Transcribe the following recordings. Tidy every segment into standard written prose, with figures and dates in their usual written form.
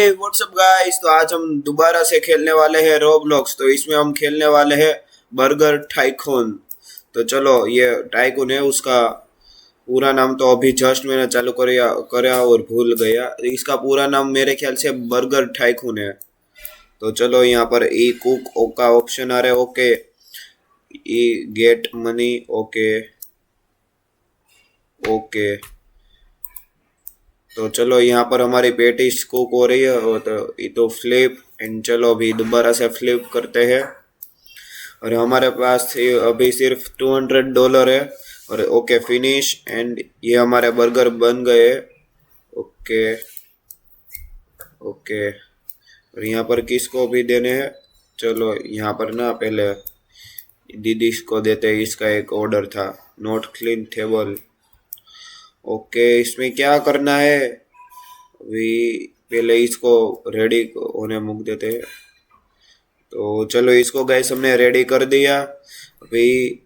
WhatsApp guys. तो आज हम दोबारा से खेलने वाले हैं रोब्लॉक्स। तो इसमें हम खेलने वाले हैं बर्गर टाइकून। तो चलो, ये टाइकून है, उसका पूरा नाम तो अभी जस्ट मैंने चालू करा और भूल गया। इसका पूरा नाम मेरे ख्याल से बर्गर टाइकून है। तो चलो, यहाँ पर ई कुक का ऑप्शन आ रहा है, ओके। ई गेट मनी, ओके ओके। तो चलो, यहाँ पर हमारी पेटिस कुक हो रही है, और तो ये तो फ्लिप एंड चलो अभी दोबारा से फ्लिप करते हैं। और हमारे पास अभी सिर्फ $200 है। और ओके फिनिश, एंड ये हमारे बर्गर बन गए। Okay okay. और यहाँ पर किसको भी देने हैं? चलो, यहाँ पर ना पहले दीदी को देते हैं, इसका एक ऑर्डर था, नॉट क्लीन टेबल। ओके, इसमें क्या करना है? अभी पहले इसको रेडी होने मुक देते हैं। तो चलो, इसको गैस हमने रेडी कर दिया अभी।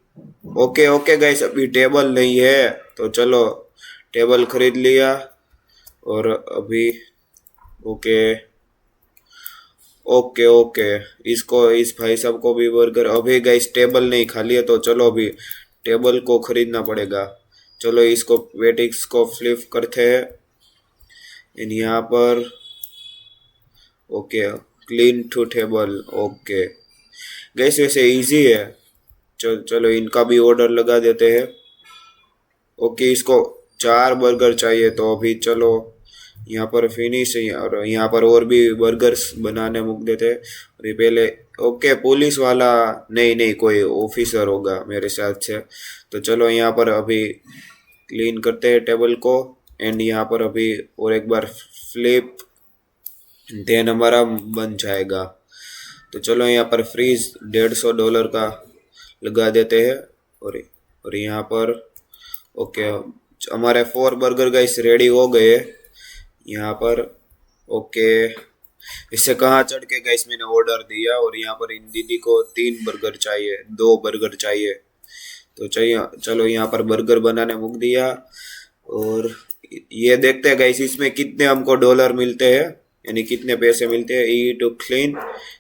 ओके ओके गैस, अभी टेबल नहीं है, तो चलो टेबल खरीद लिया। और अभी ओके ओके ओके, इसको इस भाई साहब को भी बर्गर। अभी गैस टेबल नहीं खाली है, तो चलो अभी टेबल को खरीदना पड़ेगा। चलो, इसको वेटिक्स को फ्लिप करते हैं। एंड यहाँ पर okay, clean to table, okay guys, वैसे इजी है। चलो इनका भी ऑर्डर लगा देते हैं। ओके, इसको 4 बर्गर चाहिए, तो अभी चलो यहाँ पर फिनिश है। और यहाँ पर और भी बर्गर्स बनाने मुक देते हैं। और ये पहले ओके, पुलिस वाला नहीं नहीं, कोई ऑफिसर होगा मेरे साथ से। तो चलो, यहाँ पर अभी क्लीन करते हैं टेबल को। एंड यहाँ पर अभी और एक बार फ्लिप, देन हमारा बन जाएगा। तो चलो, यहाँ पर फ्रीज $150 का लगा देते हैं। और यहाँ पर ओके, हमारे 4 बर्गर गाइस रेडी हो गए यहाँ पर। ओके, इससे कहाँ चढ़ के गाइस मैंने ऑर्डर दिया। और यहाँ पर इन दीदी को 3 बर्गर चाहिए, 2 बर्गर चाहिए। तो चाहिए, चलो यहाँ पर बर्गर बनाने मुक दिया। और ये देखते हैं गाइस, इसमें कितने हमको डॉलर मिलते हैं, यानी कितने पैसे मिलते हैं। ई टू क्लीन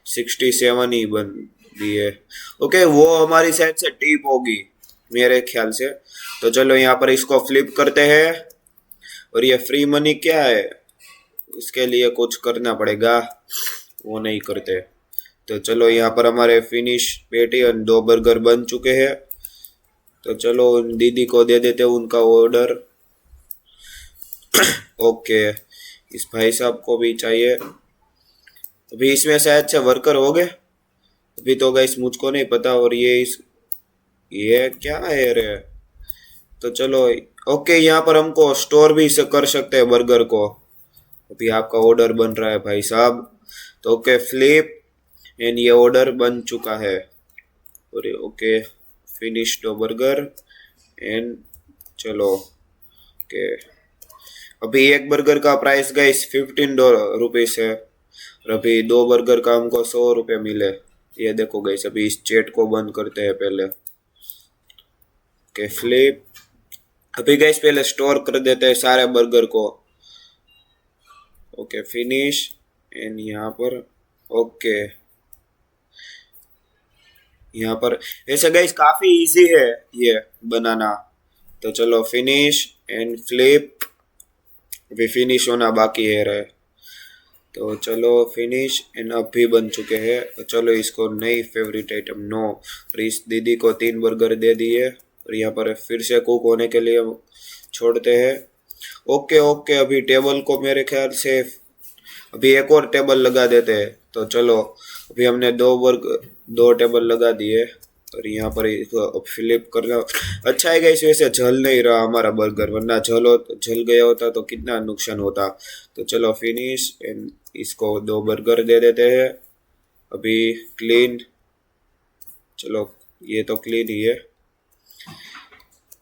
67 ही बन दिए। ओके, वो हमारी साइड से टिप होगी मेरे ख्याल से। तो चलो, यहाँ पर इसको फ्लिप करते हैं। और ये फ्री मनी क्या है, उसके लिए कुछ करना पड़ेगा, वो नहीं करते। तो चलो, यहाँ पर हमारे फिनिश पेटी और 2 बर्गर बन चुके हैं। तो चलो, उन दीदी को दे देते हैं उनका ऑर्डर। ओके, इस भाई साहब को भी चाहिए। अभी इसमें शायद से वर्कर हो गए, अभी तो गाइस मुझको नहीं पता। और ये क्या है रे? तो चलो ओके, यहाँ पर हमको स्टोर भी से कर सकते हैं बर्गर को। अभी आपका ऑर्डर बन रहा है भाई साहब। तो ओके फ्लिप, एंड ये ऑर्डर बन चुका है। और ओके, फिनिश दो बर्गर एंड चलो ओके। अभी एक बर्गर का प्राइस गाइस $15 है। और अभी 2 बर्गर का हमको $100 मिले। ये देखो गाइस, अभी इस चैट को बंद करते हैं पहले। ओके फ्लिप, अभी गाइस पहले स्टोर कर देते हैं सारे बर्गर को। ओके फिनिश, एंड यहाँ पर ओके, यहाँ पर ऐसे गाइस काफी इजी है ये बनाना। तो चलो फिनिश एंड फ्लिप, अभी फिनिश होना बाकी है रहे। तो चलो फिनिश एंड अब भी बन चुके हैं। तो चलो, इसको नई फेवरेट आइटम नो। और इस दीदी को 3 बर्गर दे दिए। और यहाँ पर फिर से कुक होने के लिए छोड़ते हैं। ओके ओके, अभी टेबल को मेरे ख्याल से अभी एक और टेबल लगा देते हैं। तो चलो, अभी हमने 2 टेबल लगा दिए। और यहाँ पर फ्लिप करना अच्छा है गाइस, वैसे जल नहीं रहा हमारा बर्गर, वरना जल गया होता तो कितना नुकसान होता। तो चलो फिनिश एंड इसको 2 बर्गर दे देते हैं। अभी क्लीन, चलो ये तो क्लीन ही है।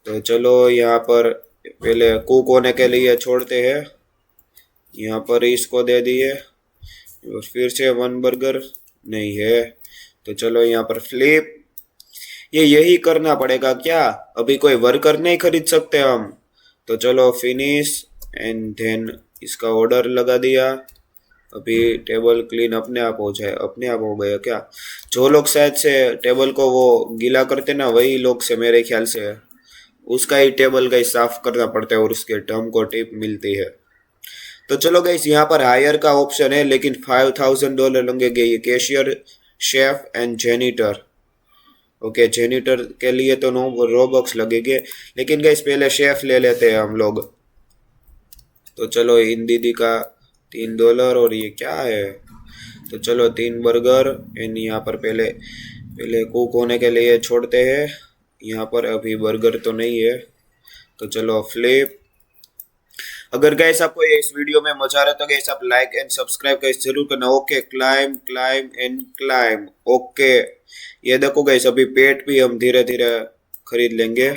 तो चलो, यहाँ पर पहले कुक होने के लिए छोड़ते हैं। यहाँ पर इसको दे दिए। और फिर से 1 बर्गर नहीं है। तो चलो, यहाँ पर फ्लिप, ये यही करना पड़ेगा क्या? अभी कोई वर्कर नहीं खरीद सकते हम। तो चलो फिनिश एंड देन इसका ऑर्डर लगा दिया। अभी टेबल क्लीन अपने आप हो जाए, अपने आप हो गया क्या? जो लोग शायद से टेबल को वो गीला करते ना, वही लोग से मेरे ख्याल से उसका ही टेबल का ही साफ करना पड़ता है और उसके टर्म को टिप मिलती है। तो चलो गाइस, यहाँ पर हायर का ऑप्शन है, लेकिन $5000 लगेंगे ये cashier, chef and janitor. Okay, janitor के लिए तो नो रोबक्स लगेंगे, लेकिन गाइस पहले शेफ ले लेते हैं हम लोग। तो चलो इन दीदी का $3, और ये क्या है? तो चलो 3 बर्गर एंड यहाँ पर पहले पहले कुक होने के लिए छोड़ते हैं। यहाँ पर अभी बर्गर तो नहीं है, तो चलो फ्लिप। अगर गैस आपको ये इस वीडियो में मजा आ रहा है तो गैस आप लाइक एंड सब्सक्राइब गैस जरूर करना। Okay, climb climb and climb. Okay, ये देखो गैस अभी पेट भी हम धीरे धीरे खरीद लेंगे।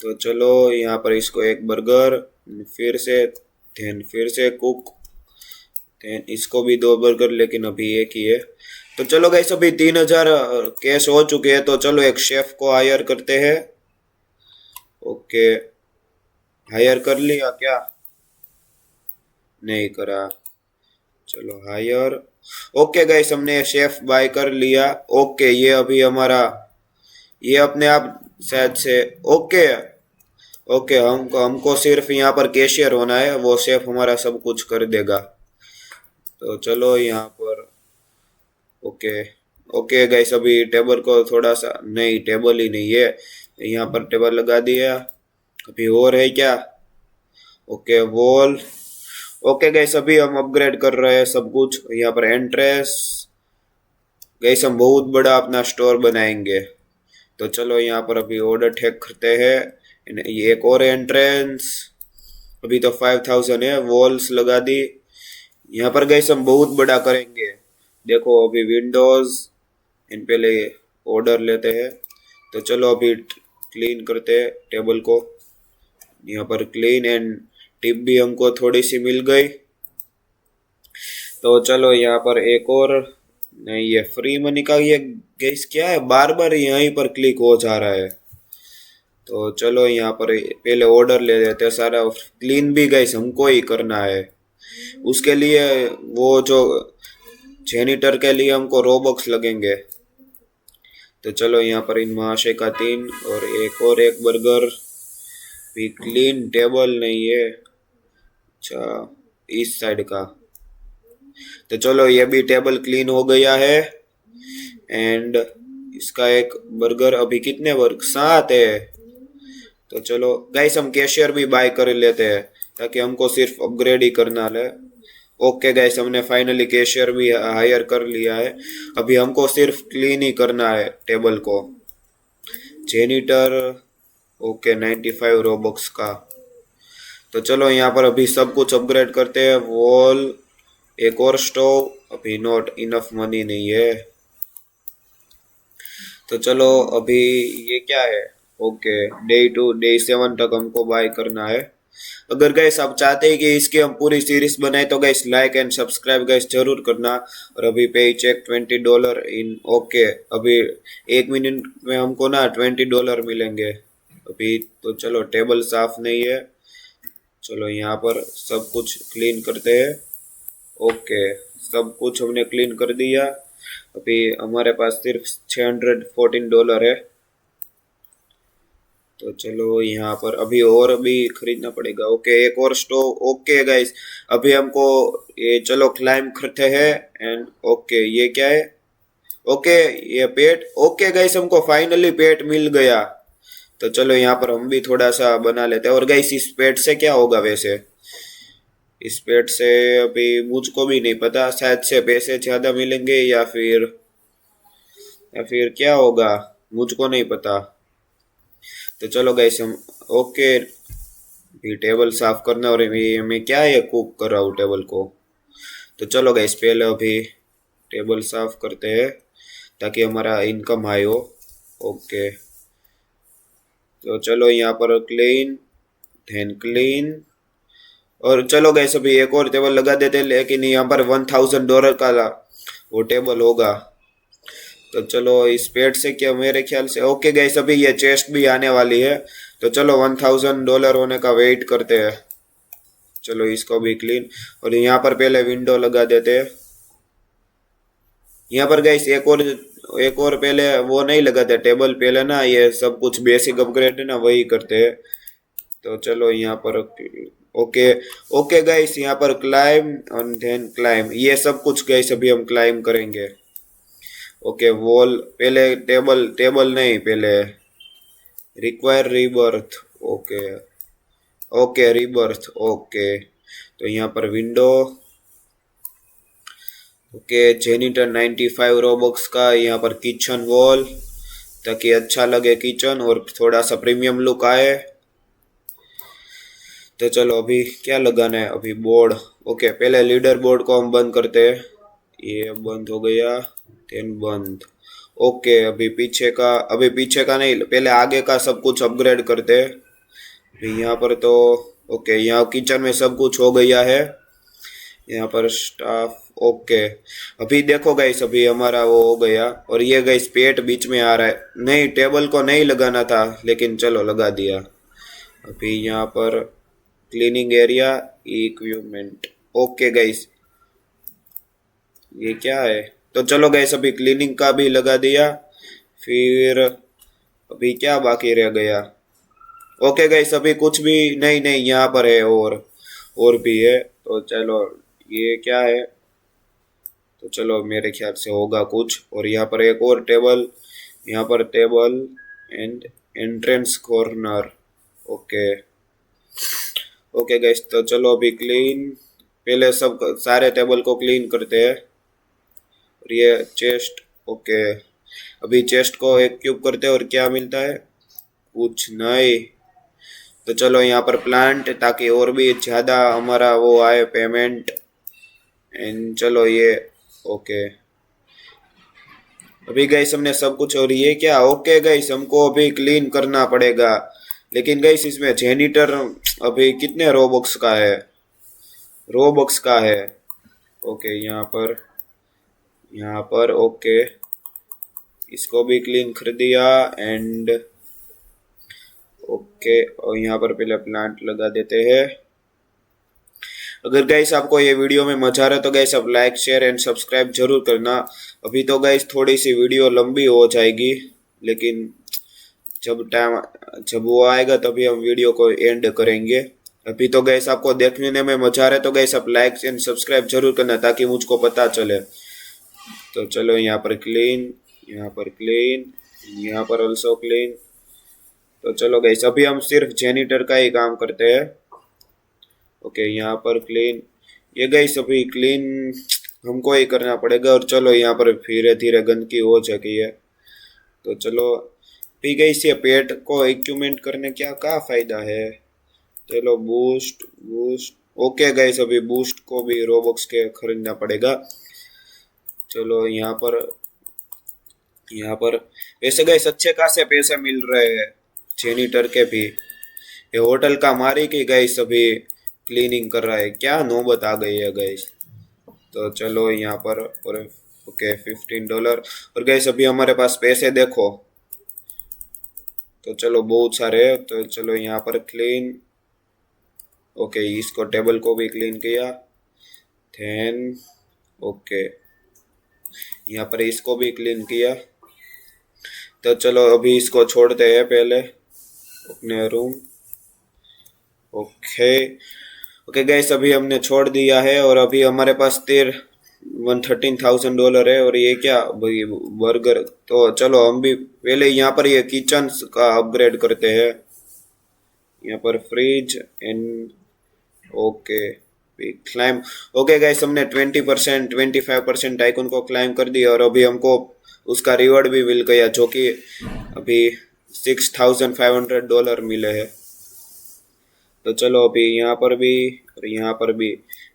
तो चलो यहाँ पर इसको एक बर्गर, फिर से कुक, देन इसको भी 2 बर्गर, लेकिन अभी एक ही है। तो चलो गैस अभी 3000 कैश हो चुके हैं, तो चलो एक शेफ को हायर करते हैं। ओके, हायर कर लिया क्या? नहीं करा। चलो हायर। ओके गाइस, हमने शेफ बाय कर लिया। ओके, ये अभी हमारा ये अपने आप शायद से ओके। ओके, हमको सिर्फ यहाँ पर कैशियर होना है, वो शेफ हमारा सब कुछ कर देगा। तो चलो यहाँ पर ओके। ओके गाइस, अभी टेबल को थोड़ा सा, नहीं टेबल ही नहीं है, यहाँ पर टेबल लगा दिया। अभी और है क्या? Okay, wall. ओके गैस, अभी हम अपग्रेड कर रहे हैं सब कुछ। यहाँ पर एंट्रेंस, गैस हम बहुत बड़ा अपना स्टोर बनाएंगे। तो चलो यहाँ पर अभी ऑर्डर ठेक करते हैं। ये एक और एंट्रेंस, अभी तो 5000 है। वॉल्स लगा दी। यहाँ पर गैस हम बहुत बड़ा करेंगे। देखो अभी विंडोज, इन पहले ऑर्डर लेते हैं। तो चलो अभी क्लीन करते हैं टेबल को। यहाँ पर क्लीन एंड टिप भी हमको थोड़ी सी मिल गई। तो चलो यहाँ पर एक और, नहीं ये फ्री मनी का, ये गैस क्या है, बार बार यहीं पर क्लिक हो जा रहा है। तो चलो यहाँ पर पहले ऑर्डर ले लेते हैं सारा। क्लीन भी गैस हमको ही करना है, उसके लिए वो जो जेनिटर के लिए हमको रोबक्स लगेंगे। तो चलो यहाँ पर इन महाशय का 3 और एक बर्गर भी। क्लीन टेबल नहीं है, अच्छा इस साइड का। तो चलो ये भी टेबल क्लीन हो गया है। एंड इसका एक बर्गर, अभी कितने बर्गर? 7 है। तो चलो गाइस हम कैशियर भी बाय कर लेते हैं, ताकि हमको सिर्फ अपग्रेड ही करना है। ओके गाइस, हमने फाइनली कैशियर भी हायर कर लिया है। अभी हमको सिर्फ क्लीन ही करना है टेबल को। जेनिटर, ओके 95 रोबक्स का। तो चलो यहाँ पर अभी सब कुछ अपग्रेड करते हैं। वॉल, एक और स्टोव, अभी नॉट इनफ मनी नहीं है। तो चलो अभी ये क्या है? ओके, डे 7 तक हमको बाय करना है। अगर गैस आप चाहते हैं कि इसकी हम पूरी सीरीज बनाए तो gas like and subscribe gas जरूर करना। और अभी पे चेक $20 इन। ओके, अभी 1 मिनट में हमको ना $20 मिलेंगे अभी। तो चलो टेबल साफ नहीं है, चलो यहाँ पर सब कुछ क्लीन करते हैं। ओके, सब कुछ हमने क्लीन कर दिया। अभी हमारे पास सिर्फ $614 है। तो चलो यहाँ पर अभी और भी खरीदना पड़ेगा। ओके, एक और स्टोव। ओके गाइस, अभी हमको ये चलो क्लाइम करते हैं। एंड ओके, ये क्या है? ओके, ये पेट। ओके गाइस, हमको फाइनली पेट मिल गया। तो चलो यहाँ पर हम भी थोड़ा सा बना लेते हैं। और गाइस इस पेट से क्या होगा वैसे? इस पेट से अभी मुझको भी नहीं पता, शायद से पैसे ज्यादा मिलेंगे या फिर क्या होगा, मुझको नहीं पता। तो चलो गाइस हम ओके, भी टेबल साफ करना। और मैं क्या है कुक कर रहा हूँ टेबल को। तो चलो गाइस पहले अभी टेबल साफ करते हैं, ताकि हमारा इनकम हाई हो। ओके, तो चलो यहाँ पर क्लीन, देन क्लीन। और चलो गाइस अभी एक और टेबल लगा देते हैं, लेकिन यहाँ पर $1000 का वो टेबल होगा। तो चलो इस पेट से क्या, मेरे ख्याल से ओके गाइस अभी ये चेस्ट भी आने वाली है। तो चलो $1000 होने का वेट करते हैं। चलो इसको भी क्लीन। और यहाँ पर पहले विंडो लगा देते हैं। यहाँ पर गाइस एक और पहले वो नहीं लगाते टेबल, पहले ना ये सब कुछ बेसिक अपग्रेड है ना वही करते हैं। तो चलो यहाँ पर ओके ओके गाइस, यहाँ पर क्लाइम और देन क्लाइम, ये सब कुछ गाइस अभी हम क्लाइम करेंगे। ओके वॉल पहले, टेबल टेबल नहीं, पहले require rebirth. Okay okay rebirth okay. तो यहाँ पर विंडो ओके जेनिटर 95 रोबक्स का। यहाँ पर किचन वॉल ताकि अच्छा लगे किचन और थोड़ा सा प्रीमियम लुक आए। तो चलो अभी क्या लगाना है, अभी बोर्ड। ओके पहले लीडर बोर्ड को हम बंद करते हैं, ये बंद हो गया, देन बंद। ओके अभी पीछे का नहीं, पहले आगे का सब कुछ अपग्रेड करते हैं। अभी यहाँ पर तो ओके यहाँ किचन में सब कुछ हो गया है। यहाँ पर स्टाफ ओके। अभी देखो गाइस अभी हमारा वो हो गया। और ये गाइस पेट बीच में आ रहा है, नहीं टेबल को नहीं लगाना था लेकिन चलो लगा दिया। अभी यहाँ पर cleaning area equipment. Okay guys ये क्या है, तो चलो गाइस अभी क्लीनिंग का भी लगा दिया। फिर अभी क्या बाकी रह गया। ओके गाइस अभी कुछ भी नहीं यहाँ पर है और भी है। तो चलो ये क्या है, तो चलो मेरे ख्याल से होगा कुछ। और यहाँ पर एक और टेबल, यहाँ पर table and entrance corner. Okay okay guys तो चलो अभी क्लीन, पहले सब सारे टेबल को क्लीन करते हैं। और ये चेस्ट ओके, अभी चेस्ट को एक क्यूब करते हैं और क्या मिलता है, कुछ नहीं। तो चलो यहाँ पर प्लांट, ताकि और भी ज़्यादा हमारा वो आए पेमेंट। एंड चलो ये ओके अभी गाइस हमने सब कुछ। और ये क्या, ओके गाइस हमको अभी क्लीन करना पड़ेगा। लेकिन गाइस इसमें जेनिटर अभी कितने रोबक्स का है, रोबक्स का है। ओके यहाँ पर ओके इसको भी क्लीन कर दिया। एंड ओके और यहाँ पर पहले प्लांट लगा देते हैं। अगर गाइस आपको ये वीडियो में मजा आ रहा है तो गाइस आप लाइक शेयर एंड सब्सक्राइब जरूर करना। अभी तो गाइस थोड़ी सी वीडियो लंबी हो जाएगी, लेकिन जब वो आएगा तभी हम वीडियो को एंड करेंगे। अभी तो गाइस आपको देखने में मजा आ रहा है तो गाइस आप लाइक एंड सब्सक्राइब जरूर करना ताकि मुझको पता चले। तो चलो यहाँ पर क्लीन, यहाँ पर क्लीन, यहाँ पर ऑल्सो क्लीन। तो चलो गाइस अभी हम सिर्फ जेनिटर का ही काम करते हैं। ओके यहाँ पर क्लीन, ये गाइस अभी क्लीन हमको ही करना पड़ेगा। और चलो यहाँ पर धीरे धीरे गंदगी हो चुकी है। तो चलो भी गाइस ये पेट को इक्विपमेंट करने क्या फायदा है। चलो बूस्ट बूस्ट ओके गाइस अभी बूस्ट को भी रोबक्स के खरीदना पड़ेगा। चलो यहाँ पर वैसे गाइस अच्छे खासे पैसे मिल रहे हैं जेनिटर के भी। ये होटल का मालिक ही गाइस अभी क्लीनिंग कर रहा है, क्या नौबत आ गई है गाइस। तो चलो यहाँ पर और ओके $15। और गाइस अभी हमारे पास पैसे देखो, तो चलो बहुत सारे। तो चलो यहाँ पर क्लीन ओके इसको टेबल को भी क्लीन किया। देन ओके यहाँ पर इसको भी क्लीन किया। तो चलो अभी इसको छोड़ते हैं पहले अपने रूम। ओके ओके गाइस अभी हमने छोड़ दिया है। और अभी हमारे पास $13,000 है। और ये क्या भाई बर्गर। तो चलो हम भी पहले यहाँ पर ये किचन का अपग्रेड करते हैं। यहाँ पर fridge and okay climb. Okay guys हमने 20% 25% आइकन को क्लाइम कर दिया। और अभी हमको उसका रिवॉर्ड भी मिल गया, जो कि अभी $6,500 मिले हैं। तो चलो अभी यहाँ पर भी और यहाँ पर भी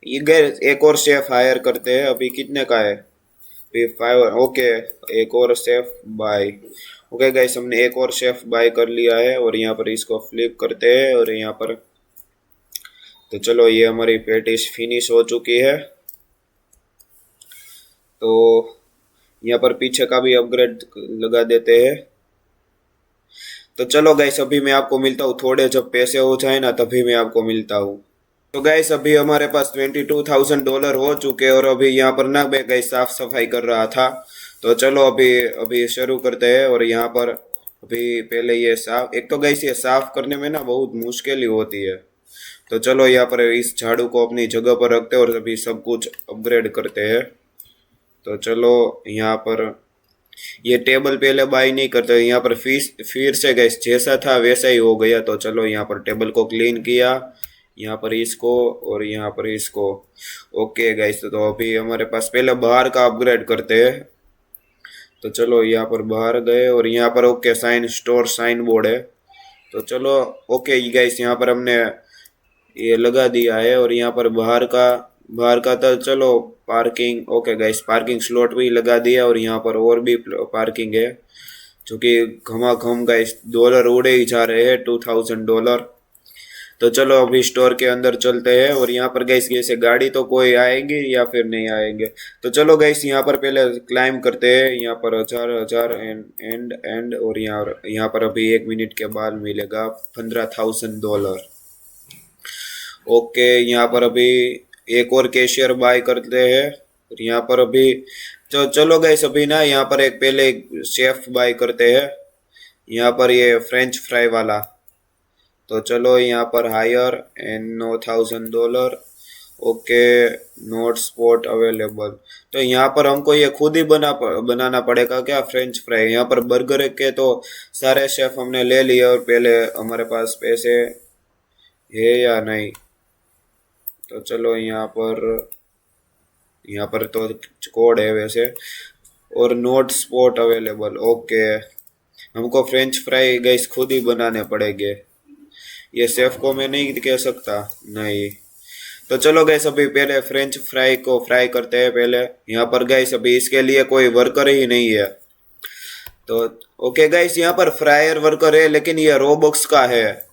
ये गैस एक और शेफ हायर करते हैं। अभी कितने का है, अभी 5। ओके एक और शेफ बाय। ओके गाइस हमने एक और शेफ बाय कर लिया है। और यहाँ पर इसको फ्लिप करते हैं और यहाँ पर तो चलो ये हमारी पेटिस फिनिश हो चुकी है। तो यहाँ पर पीछे का भी अपग्रेड लगा देते हैं। तो चलो गाइस अभी मैं आपको मिलता हूँ, थोड़े जब पैसे हो जाए ना तभी मैं आपको मिलता हूँ। तो गैस अभी हमारे पास $22,000 हो चुके हैं और अभी यहाँ पर ना मैं गैस साफ सफाई कर रहा था। तो चलो अभी अभी शुरू करते हैं। और यहाँ पर अभी पहले ये साफ, एक तो गैस ये साफ करने में ना बहुत मुश्किल ही होती है। तो चलो यहाँ पर इस झाड़ू को अपनी जगह पर रखते हैं और अभी सब कुछ अपग्रेड करते हैं। तो चलो यहाँ पर ये टेबल पहले बाई नहीं करते, यहाँ पर फिर से गैस जैसा था वैसा ही हो गया। तो चलो यहाँ पर टेबल को क्लीन किया, यहाँ पर इसको और यहाँ पर इसको। ओके गाइस, तो अभी हमारे पास पहले बाहर का अपग्रेड करते हैं। तो चलो यहाँ पर बाहर गए और यहाँ पर okay sign store sign board है। तो चलो ओके गाइस, यहाँ पर हमने ये लगा दिया है। और यहाँ पर बाहर का तो चलो parking, okay guys parking slot भी लगा दिया। और यहाँ पर और भी पार्किंग है जो कि घमाघम गाइस डॉलर उड़े ही जा रहे हैं, $2,000। तो चलो अभी स्टोर के अंदर चलते हैं। और यहाँ पर गैस जैसे गाड़ी तो कोई आएंगे या फिर नहीं आएंगे। तो चलो गैस यहाँ पर पहले क्लाइम करते हैं। यहाँ पर 1000 एंड और यहाँ पर अभी 1 मिनट के बाद मिलेगा $15,000। ओके, यहाँ पर अभी एक और कैशियर बाय करते हैं। और यहाँ पर अभी चलो गैस अभी ना यहाँ पर एक पहले एक शेफ बाय करते हैं, यहाँ पर ये फ्रेंच फ्राई वाला। तो चलो यहाँ पर higher and $9,000। Okay, not spot available. तो यहाँ पर हमको ये खुद ही बनाना पड़ेगा क्या फ्रेंच फ्राई? यहाँ पर बर्गर के तो सारे शेफ हमने ले लिए और पहले हमारे पास पैसे है या नहीं। तो चलो यहाँ पर तो कोड है वैसे, और नोट स्पॉट अवेलेबल। ओके, हमको फ्रेंच फ्राई गैस खुद ही बनाने पड़ेंगे, ये शेफ को मैं नहीं कह सकता नहीं। तो चलो गैस अभी पहले फ्रेंच फ्राई को फ्राई करते हैं पहले। यहाँ पर गैस अभी इसके लिए कोई वर्कर ही नहीं है। तो ओके गैस, यहाँ पर फ्रायर वर्कर है लेकिन ये रोबॉक्स का है।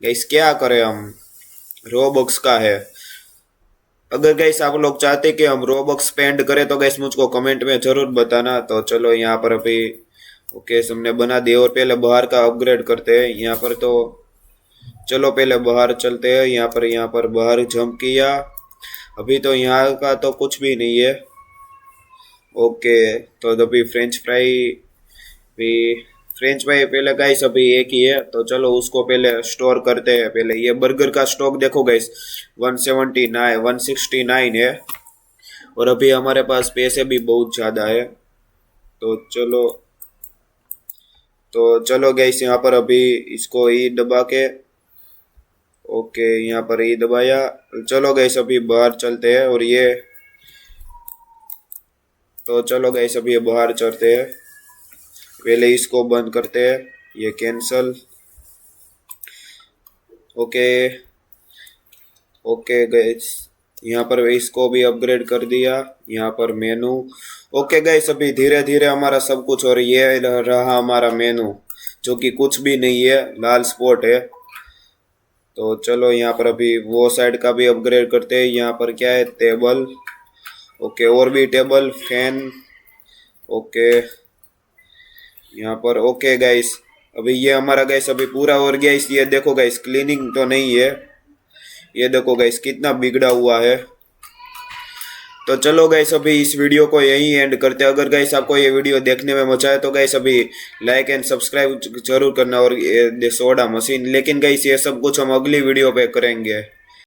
गैस क्या करें हम, रोबॉक्स का है। अगर गैस आप लोग चाहते कि हम रोबॉक्स स्पेंड करें तो गैस मुझको कमेंट में जरूर बताना। तो चलो यहाँ पर अभी ओके हमने बना दिया और पहले बाहर का अपग्रेड करते हैं। यहाँ पर तो चलो पहले बाहर चलते हैं। यहाँ पर बाहर जंप किया। अभी तो यहाँ का तो कुछ भी नहीं है। ओके, तो अभी फ्रेंच फ्राई पहले गाइस अभी एक ही है। तो चलो उसको पहले स्टोर करते हैं। पहले ये बर्गर का स्टॉक देखो गाइस 169 है और अभी हमारे पास पैसे भी बहुत ज़्यादा है। तो चलो गाइस यहाँ पर अभी इसको ई दबा के, ओके यहाँ पर ई दबाया। चलो गाइस अभी बाहर चलते हैं। और ये तो चलो गाइस अभी बाहर चलते हैं। पहले इसको बंद करते हैं, ये कैंसल। ओके गाइस, यहाँ पर इसको भी अपग्रेड कर दिया। यहाँ पर मेनू। ओके गाइस, अभी धीरे धीरे हमारा सब कुछ, और ये रहा हमारा मेनू जो कि कुछ भी नहीं है, लाल स्पॉट है। तो चलो यहाँ पर अभी वो साइड का भी अपग्रेड करते हैं। यहाँ पर क्या है, टेबल। ओके, और भी टेबल, फैन। ओके यहाँ पर ओके गाइस, अभी ये हमारा गाइस अभी पूरा हो गया। इस ये देखो गाइस, क्लीनिंग तो नहीं है, ये देखो गाइस कितना बिगड़ा हुआ है। तो चलो गाइस अभी इस वीडियो को यहीं एंड करते हैं। अगर गाइस आपको ये वीडियो देखने में मजा आए तो गाइस अभी लाइक एंड सब्सक्राइब जरूर करना। और ये सोडा मशीन, लेकिन गाइस ये सब कुछ हम अगली वीडियो पे करेंगे।